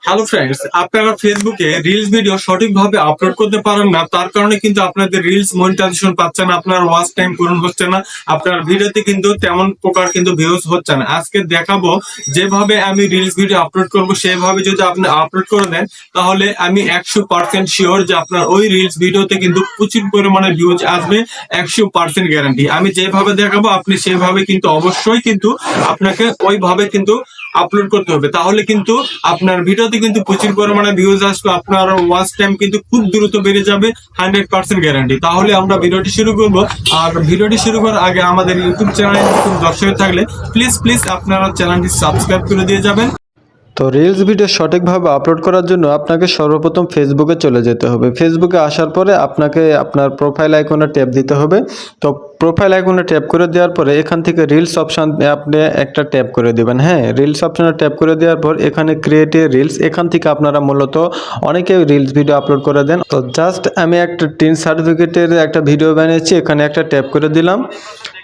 Hello friends, আপনারা ফেসবুকে reels video সঠিকভাবে আপলোড করতে পারেন না, তার কারণে কিন্তু আপনাদের রিলস মনিটাইজেশন পাচ্ছে না, আপনার ওয়াচ টাইম পূরণ হচ্ছে না, আপনার ভিডিওতে কিন্তু তেমন প্রকার কিন্তু ভিউজ হচ্ছে না। আজকে দেখাবো যেভাবে আমি রিলস ভিডিও আপলোড করব সেভাবে যদি আপনি আপলোড করে দেন তাহলে আমি 100% শিওর যে আপনার ওই রিলস ভিডিওতে কিন্তু প্রচুর পরিমাণে ভিউজ আসবে। 100% গ্যারান্টি। আমি যেভাবে দেখাবো আপনি সেভাবে কিন্তু অবশ্যই কিন্তু আপনাকে ওইভাবে কিন্তু আপলোড করতে হবে, তাহলে কিন্তু আপনার ভিডিওতে কিন্তু প্রচুর পরিমাণে ভিউজ আসবে, আপনার ওয়াচ টাইম কিন্তু খুব দ্রুত বেড়ে যাবে। 100% গ্যারান্টি। তাহলে আমরা ভিডিওটি শুরু করব। আর ভিডিওটি শুরু করার আগে আমাদের ইউটিউব চ্যানেলে নতুন দর্শক থাকলে প্লিজ আপনারা চ্যানেলটি সাবস্ক্রাইব করে দিয়ে যাবেন। তো রিলস ভিডিও সঠিকভাবে আপলোড করার জন্য আপনাকে সর্বপ্রথম ফেসবুকে চলে যেতে হবে। ফেসবুকে আসার পরে আপনাকে আপনার প্রোফাইল আইকনে ট্যাপ দিতে হবে। তো প্রোফাইল আইকনে ট্যাপ করে দেওয়ার পরে এখান থেকে রিলস অপশান আপনি একটা ট্যাপ করে দেবেন। হ্যাঁ, রিলস অপশানে ট্যাপ করে দেওয়ার পর এখানে ক্রিয়েট এ রিলস, এখান থেকে আপনারা মূলত অনেকে রিলস ভিডিও আপলোড করে দেন। তো জাস্ট আমি একটা টিন সার্টিফিকেটের একটা ভিডিও বানিয়েছি, এখানে একটা ট্যাপ করে দিলাম।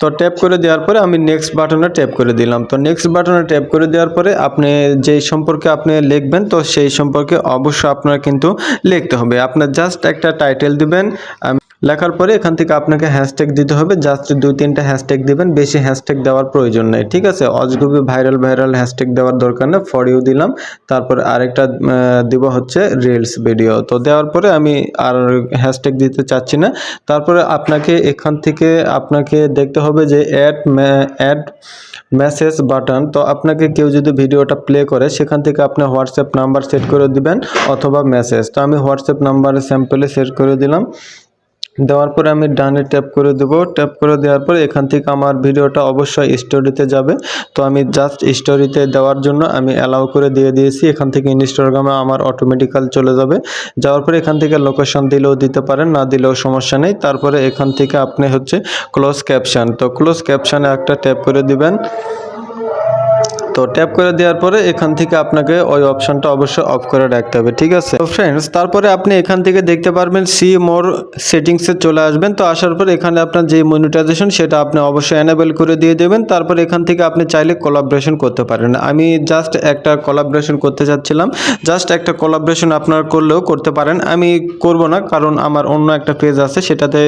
তো ট্যাপ করে দেওয়ার পরে আমি নেক্সট বাটনে ট্যাপ করে দিলাম। তো নেক্সট বাটনে ট্যাপ করে দেওয়ার পরে আপনি যেই সম্পর্কে আপনি লিখবেন তো সেই সম্পর্কে অবশ্যই আপনার কিন্তু লিখতে হবে। আপনার জাস্ট একটা টাইটেল দিবেন, লেখার পরে এখান থেকে আপনাকে হ্যাশট্যাগ দিতে হবে। জাস্ট 2-3টা হ্যাশট্যাগ দিবেন, বেশি হ্যাশট্যাগ দেওয়ার প্রয়োজন নেই। ঠিক আছে, অজগুবি ভাইরাল হ্যাশট্যাগ দেওয়ার দরকার নেই। ফর ইউ দিলাম, তারপর আরেকটা দিব হচ্ছে রিলস ভিডিও। তো দেওয়ার পরে আমি আর হ্যাশট্যাগ দিতে চাচ্ছি না। তারপরে আপনাকে এখান থেকে আপনাকে দেখতে হবে যে অ্যাড মেসেজ বাটন। তো আপনাকে কেউ যদি ভিডিওটা প্লে করে সেখান থেকে আপনি হোয়াটসঅ্যাপ নাম্বার সেট করে দিবেন অথবা মেসেজ। তো আমি হোয়াটসঅ্যাপ নাম্বার স্যাম্পলে সেট করে দিলাম। দেওয়ার পরে আমি ডানে ট্যাপ করে দেবো। ট্যাপ করে দেওয়ার পরে এখান থেকে আমার ভিডিওটা অবশ্যই স্টোরিতে যাবে। তো আমি জাস্ট স্টোরিতে দেওয়ার জন্য আমি অ্যালাউ করে দিয়ে দিয়েছি। এখান থেকে ইনস্টাগ্রামে আমার অটোমেটিক্যাল চলে যাবে। যাওয়ার পরে এখান থেকে লোকেশন দিলেও দিতে পারেন, না দিলেও সমস্যা নেই। তারপরে এখান থেকে আপনি হচ্ছে ক্লোজ ক্যাপশন, তো ক্লোজ ক্যাপশনে একটা ট্যাপ করে দিবেন। তো ট্যাপ করে দেওয়ার পরে এখান থেকে আপনাকে ওই অপশনটা অবশ্যই অফ করে রাখতে হবে। ঠিক আছে তো ফ্রেন্ডস, তারপরে আপনি এখান থেকে দেখতে পারবেন সি মোর সেটিংসে চলে আসবেন। তো আসার পরে এখানে আপনার যে মনিটাইজেশন সেটা আপনি অবশ্যই এনেবল করে দিয়ে দেবেন। তারপর এখান থেকে আপনি চাইলে কোলাবরেশন করতে পারেন। আমি জাস্ট একটা কোলাবরেশন করতে চাচ্ছিলাম। জাস্ট একটা কোলাবরেশন আপনারা করলেও করতে পারেন। আমি করব না, কারণ আমার অন্য একটা পেজ আছে, সেটাতে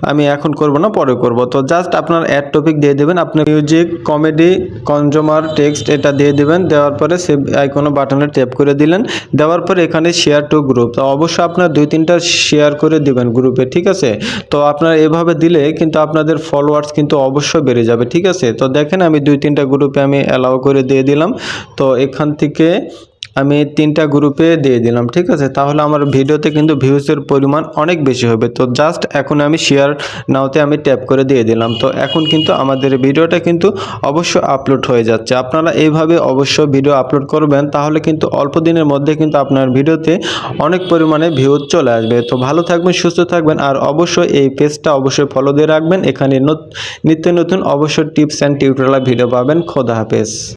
আমি এখন করব না, পরে করব। তো জাস্ট আপনার অ্যাড টপিক দিয়ে দেবেন। আপনি মিউজিক, কমেডি, কনজিউমার, টেক্সট এটা দিয়ে দিবেন। দেওয়ার পরে সেভ আইকনে বাটনে ট্যাপ করে দিলেন। দেওয়ার পরে এখানে শেয়ার টু গ্রুপ, তো অবশ্যই আপনার 2-3টা শেয়ার করে দিবেন গ্রুপে। ঠিক আছে, তো আপনারা এভাবে দিলে কিন্তু আপনাদের ফলোয়ার্স কিন্তু অবশ্যই বেড়ে যাবে। ঠিক আছে, তো দেখেন আমি 2-3টা গ্রুপে আমি অ্যালাউ করে দিয়ে দিলাম। তো এখান থেকে আমি 3টা গ্রুপে দিয়ে দিলাম। ঠিক আছে, তাহলে আমার ভিডিওতে কিন্তু ভিউজের পরিমাণ অনেক বেশি হবে। তো জাস্ট এখন আমি শেয়ার নাওতে আমি ট্যাপ করে দিয়ে দিলাম। তো এখন কিন্তু আমাদের ভিডিওটা কিন্তু অবশ্যই আপলোড হয়ে যাচ্ছে। আপনারা এইভাবে অবশ্যই ভিডিও আপলোড করবেন, তাহলে কিন্তু অল্প দিনের মধ্যে কিন্তু আপনার ভিডিওতে অনেক পরিমাণে ভিউজ চলে আসবে। তো ভালো থাকবেন, সুস্থ থাকবেন, আর অবশ্যই এই পেজটা অবশ্যই ফলো দিয়ে রাখবেন। এখানে নিত্য নতুন অবশ্যই টিপস অ্যান্ড টিউটোরিয়াল ভিডিও পাবেন। খোদা হাফেজ।